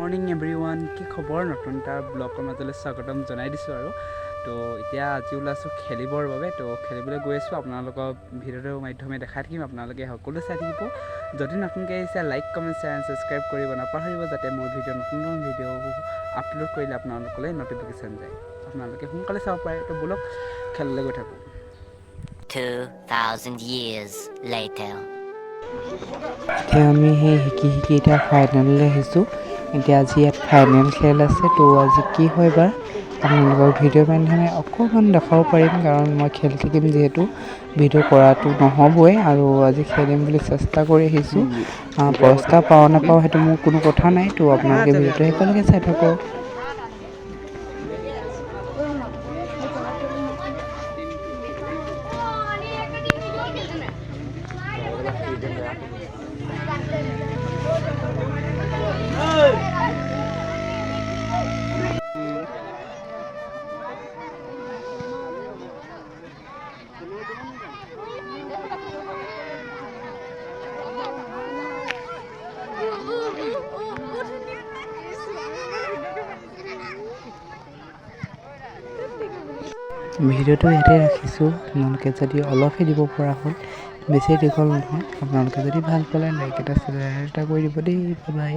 Morning everyone, কি খবৰ? নতুন এটা ব্লগৰ মাজলৈ স্বাগতম জনাই দিছোঁ আৰু তো এতিয়া আজি ওলাইছোঁ খেলিবৰ বাবে। তো খেলিবলৈ গৈ আছোঁ, আপোনালোকক ভিডিঅ'টোৰ মাধ্যমে দেখাই থাকিম, আপোনালোকে সকলো চাই থাকিব। যদি নতুনকৈ আহিছে like comment share and subscribe কৰিব নাপাহৰিব, যাতে মোৰ নতুন ভিডিঅ' আপলোড কৰিলে আপোনালোকলৈ ন'টিফিকেশ্যন যায়, আপোনালোকে সোনকালে চাব পাৰে। তো ব'লক খেললৈ গৈ থাকোঁ। 2000 years later. এতিয়া আমি শিকি এতিয়া ফাইনেললৈ আহিছোঁ। এতিয়া আজি ইয়াত ফাইনেল খেল আছে। তো আজি কি হয় বা আপোনালোকক ভিডিঅ'ৰ মাধ্যমে অকণমান দেখাব পাৰিম, কাৰণ মই খেল থাকিম যিহেতু ভিডিঅ' কৰাটো নহ'বই। আৰু আজি খেলিম বুলি চেষ্টা কৰি আহিছোঁ। পুৰস্কাৰ পাওঁ নাপাওঁ সেইটো মোৰ কোনো কথা নাই। তো আপোনালোকে ভিডিঅ'টো একেলগে চাই থাকক। ভিডিঅ'টো ইয়াতে ৰাখিছোঁ। আপোনালোকে যদি অলপহে দিব পৰা হ'ল, বেছি দীঘল নহয়। আপোনালোকে যদি ভাল পালে লাইক এটা শ্বেয়াৰ এটা কৰি দিব দেই। Bye bye.